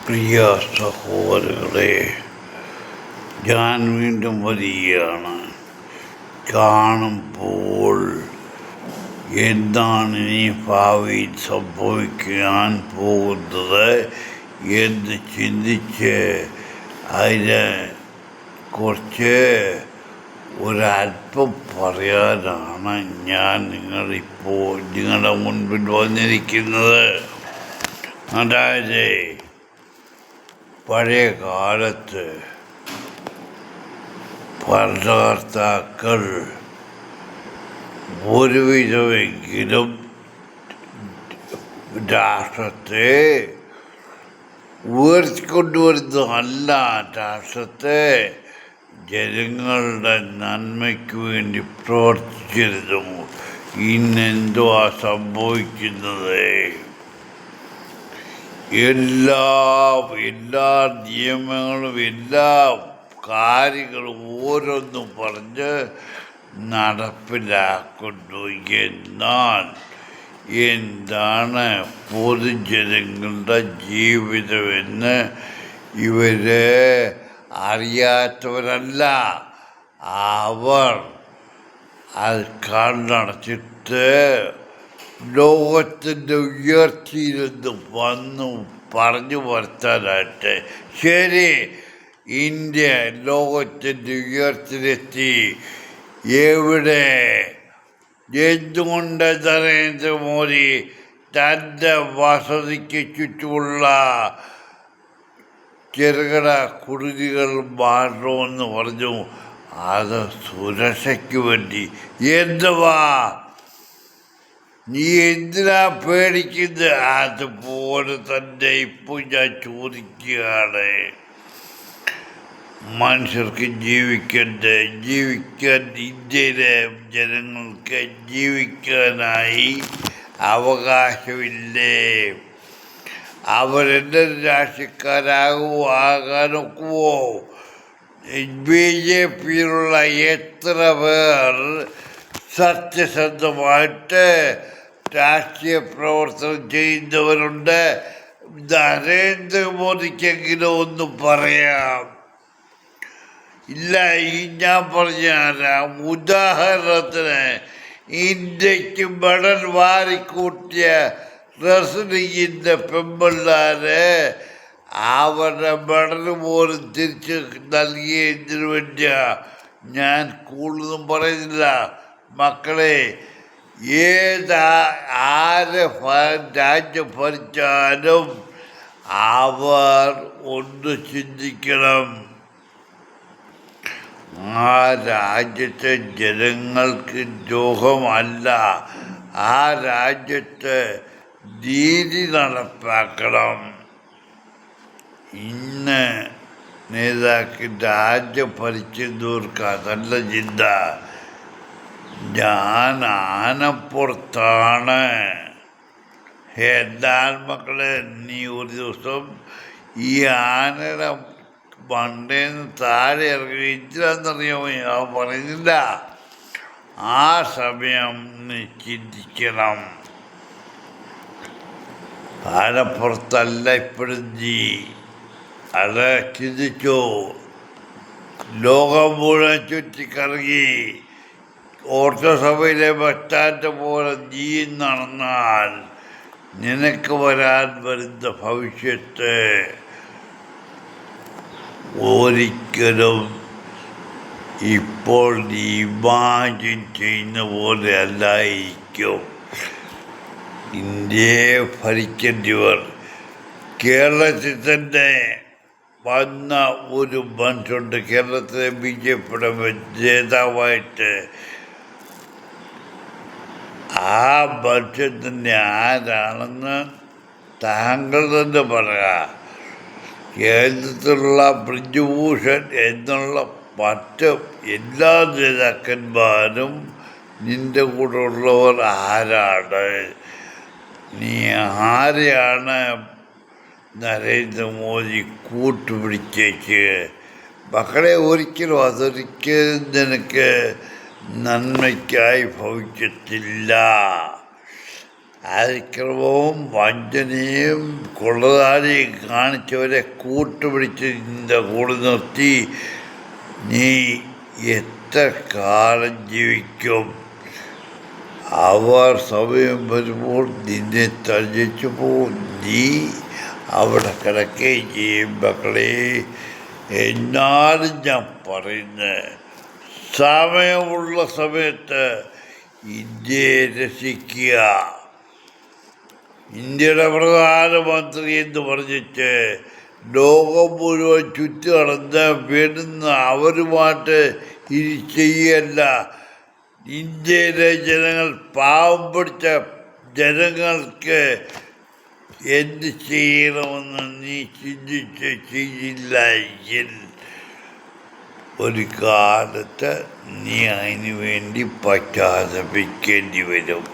പ്രിയ സഹോദരങ്ങളെ, ഞാൻ വീണ്ടും വരികയാണ്. കാണുമ്പോൾ എന്താണ് ഇനി ഭാവിയിൽ സംഭവിക്കാൻ പോകുന്നത് എന്ന് ചിന്തിച്ച് അതിനെ കുറിച്ച് ഒരല്പം പറയാനാണ് ഞാൻ നിങ്ങളുടെ മുൻപിൽ വന്നിരിക്കുന്നത്. അതായത്, പഴയ കാലത്ത് ഭരണകർത്താക്കൾ ഒരുവിധമെങ്കിലും രാഷ്ട്രത്തെ ഉയർത്തിക്കൊണ്ടുവരുന്ന അല്ല, രാഷ്ട്രത്തെ ജനങ്ങളുടെ നന്മയ്ക്ക് വേണ്ടി പ്രവർത്തിച്ചിരുന്നു. ഇന്നെന്തുവാ സംഭവിക്കുന്നത്? എല്ലാ നിയമങ്ങളും എല്ലാ കാര്യങ്ങളും ഓരോന്നും പറഞ്ഞ് നടപ്പിലാക്കുന്നു. എന്നാൽ എന്താണ് പൊതുജനങ്ങളുടെ ജീവിതമെന്ന് ഇവർ അറിയാത്തവരല്ല. അവർ അത് കണ്ണടച്ചിട്ട് ലോകത്തിൻ്റെ ഉയർച്ചയിലെന്ന് പറഞ്ഞു വരുത്താനായിട്ട്. ശരി, ഇന്ത്യ ലോകത്തിൻ്റെ ഉയർച്ചയിലെത്തി. എവിടെ? എന്തുകൊണ്ട് നരേന്ദ്രമോദി തൻ്റെ വസതിക്ക് ചുറ്റുമുള്ള ചെറുകിട കുടിലുകൾ മാറണമെന്ന് പറഞ്ഞു? അത് സുരക്ഷയ്ക്ക് വേണ്ടി. എന്തുവാ നീ എന്തിനാ പേടിക്കുന്നത്? അതുപോലെ തന്നെ ഇപ്പോൾ ഞാൻ ചോദിക്കുകയാണ്. മനുഷ്യർക്ക് ജീവിക്കാൻ ഇന്ത്യയിലെ ജനങ്ങൾക്ക് ജീവിക്കാനായി അവകാശമില്ലേ? അവരെന്നെ ആകാനൊക്കുമോ? BJPയിലുള്ള എത്ര പേർ സത്യസന്ധമായിട്ട് രാഷ്ട്രീയ പ്രവർത്തനം ചെയ്യുന്നവരുണ്ട്? നരേന്ദ്രമോദിക്കെങ്കിലും ഒന്ന് പറയാം. ഇല്ല, ഞാൻ പറഞ്ഞുതരാം. ഉദാഹരണത്തിന്, ഇന്ത്യക്ക് മെഡൽ വാരിക്കൂട്ടിയ റെസ്ലിങ്ങിൻ്റെ പെമ്പിള്ളാര് അവരുടെ മെഡൽ പോലും തിരിച്ച് നൽകിയതിനു വേണ്ടിയാ. ഞാൻ കൂടുതലും പറയുന്നില്ല മക്കളെ. ആര് രാജ്യം ഭരിച്ചാലും അവർ ഒന്ന് ചിന്തിക്കണം. ആ രാജ്യത്തെ ജനങ്ങൾക്ക് ദ്രോഹമല്ല, ആ രാജ്യത്ത് നീതി നടപ്പാക്കണം. ഇന്ന് നേതാക്കൾ രാജ്യം ഭരിക്കുന്നവർക്ക് അതല്ല ചിന്ത. ഞാൻ ആനപ്പുറത്താണ്. എന്നാൽ മക്കളെ, നീ ഒരു ദിവസം ഈ ആനയുടെ മണ്ടേന്ന് താഴെ ഇറങ്ങി ഇച്ചിരാന്നറിയാമോ? ഞാൻ പറയുന്നില്ല. ആ സമയം നീ ചിന്തിക്കണം. ആനപ്പുറത്തല്ല ഇപ്പോഴും നീ. അത് ചിന്തിച്ചോ? ലോകം മുഴുവൻ ചുറ്റിക്കറങ്ങി ഓർത്തസഭയിലെ ബസ് സ്റ്റാൻഡ് പോലെ നീ നടന്നാൽ നിനക്ക് വരാൻ വരുന്ന ഭവിഷ്യത്ത് ഒരിക്കലും ഇപ്പോൾ നീ ഇമാജിൻ ചെയ്യുന്ന പോലെ അല്ലായിരിക്കും. ഇന്ത്യയെ ഭരിക്കേണ്ടവർ കേരളത്തിൽ തന്നെ വന്ന ഒരു മനുഷ്യണ്ട്, കേരളത്തിലെ BJPയുടെ നേതാവായിട്ട്. ആ മനുഷ്യൻ തന്നെ ആരാണെന്ന് താങ്കൾ തന്നെ പറയാം. കേന്ദ്രത്തിലുള്ള ബ്രിജ്ഭൂഷൺ എന്നുള്ള മറ്റ് എല്ലാ നേതാക്കന്മാരും നിൻ്റെ കൂടെ ഉള്ളവർ ആരാണ്? നീ ആരെയാണ് നരേന്ദ്രമോദി കൂട്ടുപിടിച്ചേക്ക്? മക്കളെ, അതൊരിക്കലും നിനക്ക് നന്മയ്ക്കായി ഭവിക്കത്തില്ല. അതിക്രമവും വഞ്ചനയും കൊള്ളതാരെയും കാണിച്ചവരെ കൂട്ടുപിടിച്ച് നിന്റെ കൂടെ നിർത്തി നീ എത്ര കാലം ജീവിക്കും? അവർ സമയം വരുമ്പോൾ നിന്നെ തഴച്ചു പോകും. നീ അവിടെ കിടക്കുകയും ചെയ്യും മക്കളെ. എന്നാലും ഞാൻ പറയുന്നത്, സമയമുള്ള സമയത്ത് ഇന്ത്യയെ രക്ഷിക്കുക. ഇന്ത്യയുടെ പ്രധാനമന്ത്രി എന്ന് പറഞ്ഞിട്ട് ലോകം മുഴുവൻ ചുറ്റി നടന്ന് വീടുന്ന അവരുമായിട്ട് ഇത് ചെയ്യല്ല. ഇന്ത്യയിലെ ജനങ്ങൾ, പാവം പിടിച്ച ജനങ്ങൾക്ക് എന്ത് ചെയ്യണമെന്ന് നീ ചിന്തിച്ച് ചെയ്യില്ല എങ്കിൽ ഒരു കാലത്ത് നീ അതിനു വേണ്ടി പശ്ചാത്തപിക്കേണ്ടി വരും.